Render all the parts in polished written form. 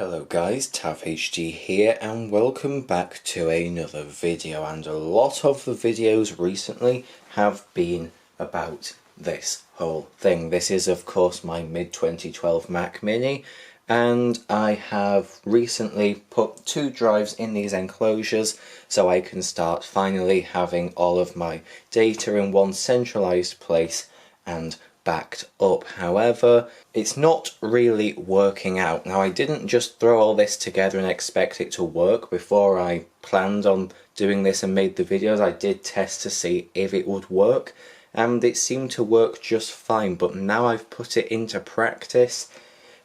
Hello guys, TavHD here and welcome back to another video, and a lot of the videos recently have been about this whole thing. This is of course my mid-2012 Mac Mini, and I have recently put 2 drives in these enclosures so I can start finally having all of my data in one centralized place and backed up. However, it's not really working out. Now, I didn't just throw all this together and expect it to work before I planned on doing this and made the videos. I did test to see if it would work, and it seemed to work just fine, but now I've put it into practice,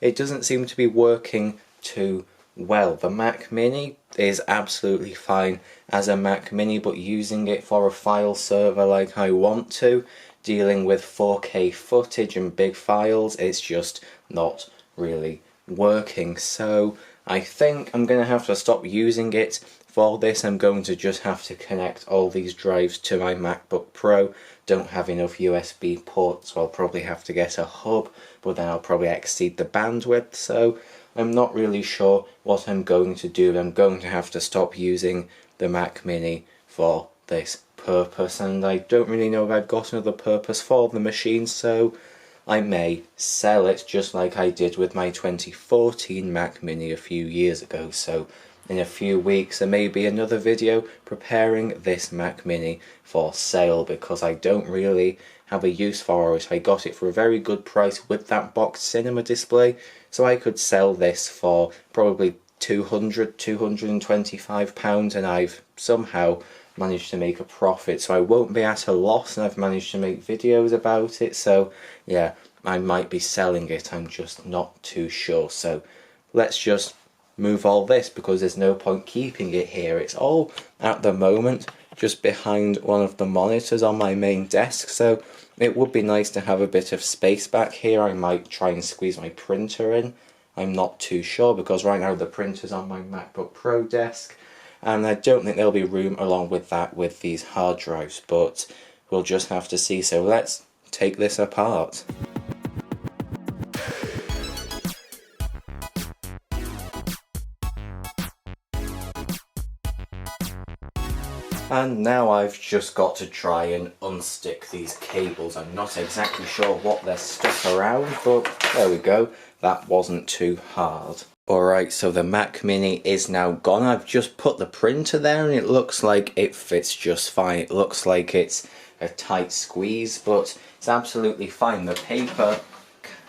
it doesn't seem to be working too well. The Mac Mini is absolutely fine as a Mac Mini, but using it for a file server like I want to, dealing with 4K footage and big files, it's just not really working. So I think I'm going to have to stop using it for this. I'm going to just have to connect all these drives to my MacBook Pro. Don't have enough USB ports, so I'll probably have to get a hub, but then I'll probably exceed the bandwidth, so I'm not really sure what I'm going to do. I'm going to have to stop using the Mac Mini for this purpose, and I don't really know if I've got another purpose for the machine, so I may sell it just like I did with my 2014 Mac Mini a few years ago. So in a few weeks there may be another video preparing this Mac Mini for sale, because I don't really have a use for it. I got it for a very good price with that boxed cinema display, so I could sell this for probably £225, and I've somehow managed to make a profit, so I won't be at a loss, and I've managed to make videos about it. So yeah, I might be selling it, I'm just not too sure. So let's just move all this, because there's no point keeping it here. It's all at the moment just behind one of the monitors on my main desk, so it would be nice to have a bit of space back here. I might try and squeeze my printer in, I'm not too sure, because right now the printer's on my MacBook Pro desk, and I don't think there'll be room along with that with these hard drives, but we'll just have to see. So let's take this apart. And now I've just got to try and unstick these cables. I'm not exactly sure what they're stuck around, but there we go, that wasn't too hard. Alright, so the Mac Mini is now gone. I've just put the printer there and it looks like it fits just fine. It looks like it's a tight squeeze, but it's absolutely fine. The paper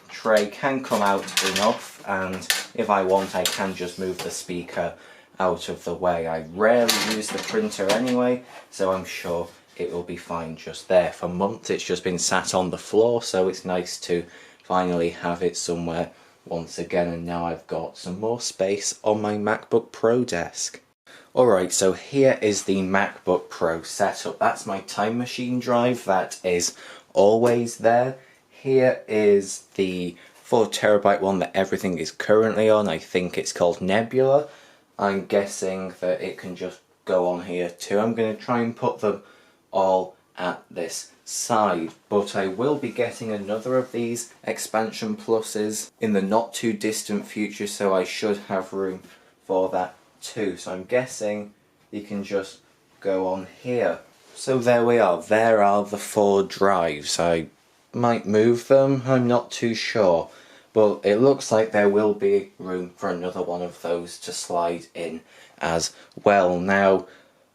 tray can come out enough, and if I want I can just move the speaker out of the way. I rarely use the printer anyway, so I'm sure it will be fine just there. For months it's just been sat on the floor, so it's nice to finally have it somewhere once again, and now I've got some more space on my MacBook Pro desk. Alright, so here is the MacBook Pro setup. That's my Time Machine drive, that is always there. Here is the 4TB one that everything is currently on. I think it's called Nebula. I'm guessing that it can just go on here too. I'm going to try and put them all at this side, but I will be getting another of these expansion pluses in the not too distant future, so I should have room for that too. So I'm guessing you can just go on here. So there we are, there are the 4 drives. I might move them, I'm not too sure, but it looks like there will be room for another one of those to slide in as well. Now,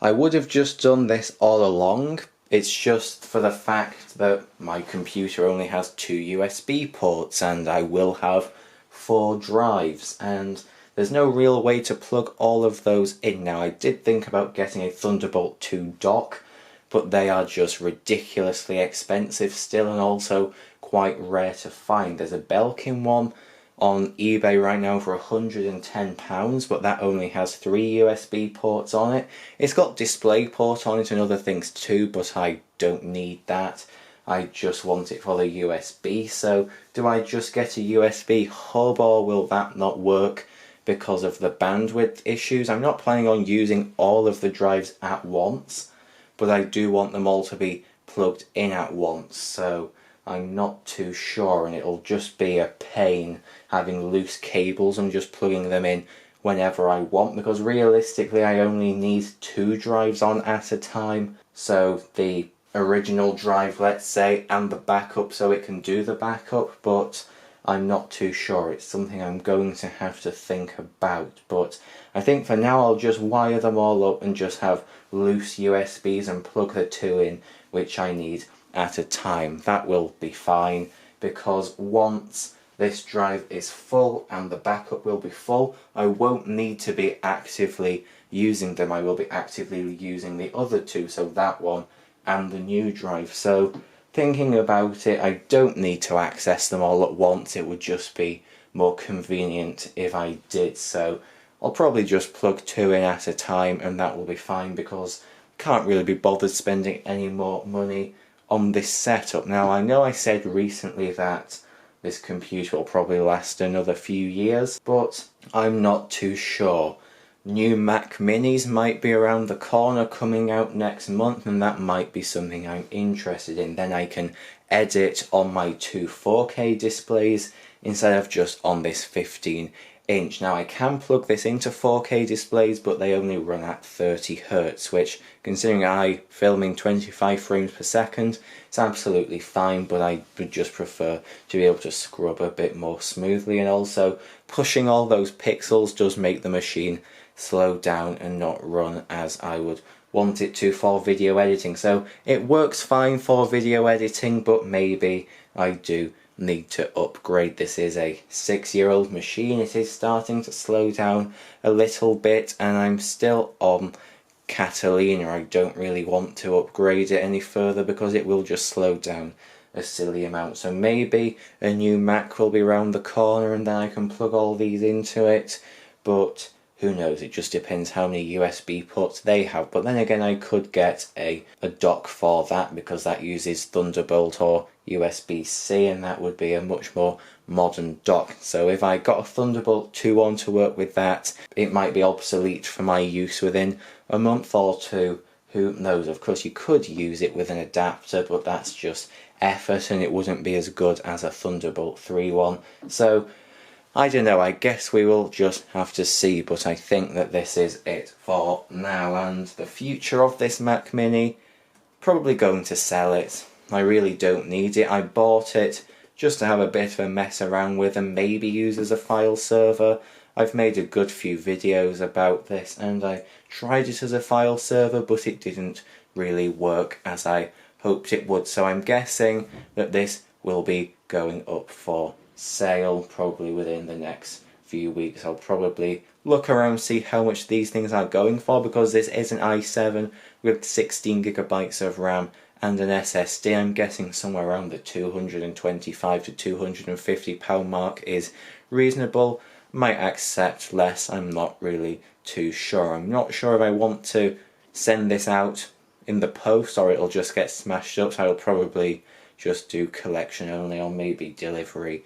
I would have just done this all along. It's just for the fact that my computer only has 2 USB ports and I will have 4 drives, and there's no real way to plug all of those in. Now, I did think about getting a Thunderbolt 2 dock, but they are just ridiculously expensive still, and also quite rare to find. There's a Belkin one on eBay right now for £110, but that only has 3 USB ports on it. It's got DisplayPort on it and other things too, but I don't need that. I just want it for the USB. So do I just get a USB hub, or will that not work because of the bandwidth issues? I'm not planning on using all of the drives at once, but I do want them all to be plugged in at once. So I'm not too sure, and it'll just be a pain having loose cables and just plugging them in whenever I want, because realistically I only need 2 drives on at a time. So the original drive, let's say, and the backup, so it can do the backup, but I'm not too sure. It's something I'm going to have to think about, but I think for now I'll just wire them all up and just have loose USBs and plug the 2 in which I need at a time. That will be fine, because once this drive is full and the backup will be full, I won't need to be actively using them. I will be actively using the other 2, so that one and the new drive. So thinking about it, I don't need to access them all at once. It would just be more convenient if I did. So I'll probably just plug 2 in at a time, and that will be fine, because I can't really be bothered spending any more money on this setup. Now, I know I said recently that this computer will probably last another few years, but I'm not too sure. New Mac Minis might be around the corner, coming out next month, and that might be something I'm interested in. Then I can edit on my 2 4K displays instead of just on this 15-inch. Now, I can plug this into 4K displays, but they only run at 30 Hz, which, considering I film in 25 frames per second, it's absolutely fine, but I would just prefer to be able to scrub a bit more smoothly, and also pushing all those pixels does make the machine slow down and not run as I would want it to for video editing. So it works fine for video editing, but maybe I do need to upgrade. This is a 6-year-old machine. It is starting to slow down a little bit, and I'm still on Catalina. I don't really want to upgrade it any further because it will just slow down a silly amount. So maybe a new Mac will be around the corner and then I can plug all these into it, but who knows, it just depends how many USB ports they have. But then again, I could get a dock for that, because that uses Thunderbolt or USB-C, and that would be a much more modern dock. So if I got a Thunderbolt 2 on to work with that, it might be obsolete for my use within a month or 2. Who knows? Of course, you could use it with an adapter, but that's just effort and it wouldn't be as good as a Thunderbolt 3 one. So I don't know, I guess we will just have to see, but I think that this is it for now. And the future of this Mac Mini, probably going to sell it. I really don't need it. I bought it just to have a bit of a mess around with and maybe use as a file server. I've made a good few videos about this, and I tried it as a file server, but it didn't really work as I hoped it would. So I'm guessing that this will be going up for sale probably within the next few weeks. I'll probably look around, see how much these things are going for, because this is an i7 with 16GB of RAM and an SSD. I'm guessing somewhere around the £225 to £250 mark is reasonable. Might accept less, I'm not really too sure. I'm not sure if I want to send this out in the post or it'll just get smashed up, so I'll probably just do collection only, or maybe delivery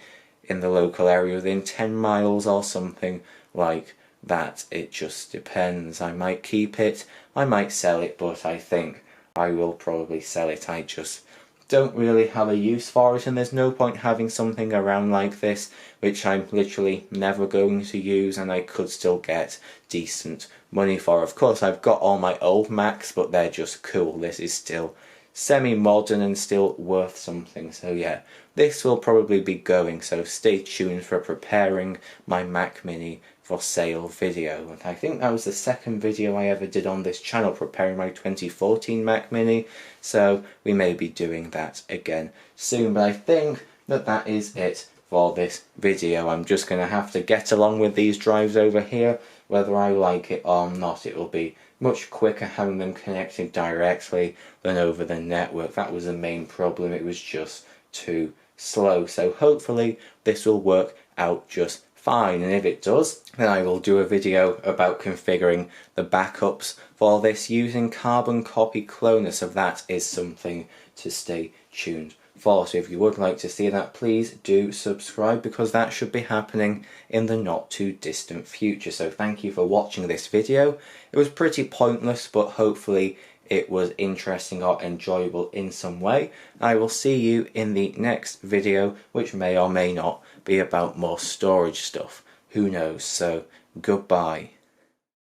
in the local area within 10 miles or something like that. It just depends. I might keep it, I might sell it, but I think I will probably sell it. I just don't really have a use for it, and there's no point having something around like this which I'm literally never going to use and I could still get decent money for. Of course, I've got all my old Macs, but they're just cool. This is still semi-modern and still worth something. So yeah, this will probably be going, so stay tuned for preparing my Mac Mini for sale video. And I think that was the second video I ever did on this channel, preparing my 2014 Mac Mini, so we may be doing that again soon. But I think that that is it for this video. I'm just going to have to get along with these drives over here, whether I like it or not. It will be much quicker having them connected directly than over the network. That was the main problem, it was just too slow. So hopefully this will work out just fine, and if it does, then I will do a video about configuring the backups for this using Carbon Copy Cloner, so that is something to stay tuned for. So if you would like to see that, please do subscribe, because that should be happening in the not too distant future. So thank you for watching this video. It was pretty pointless, but hopefully it was interesting or enjoyable in some way. I will see you in the next video, which may or may not be about more storage stuff. Who knows? So, goodbye.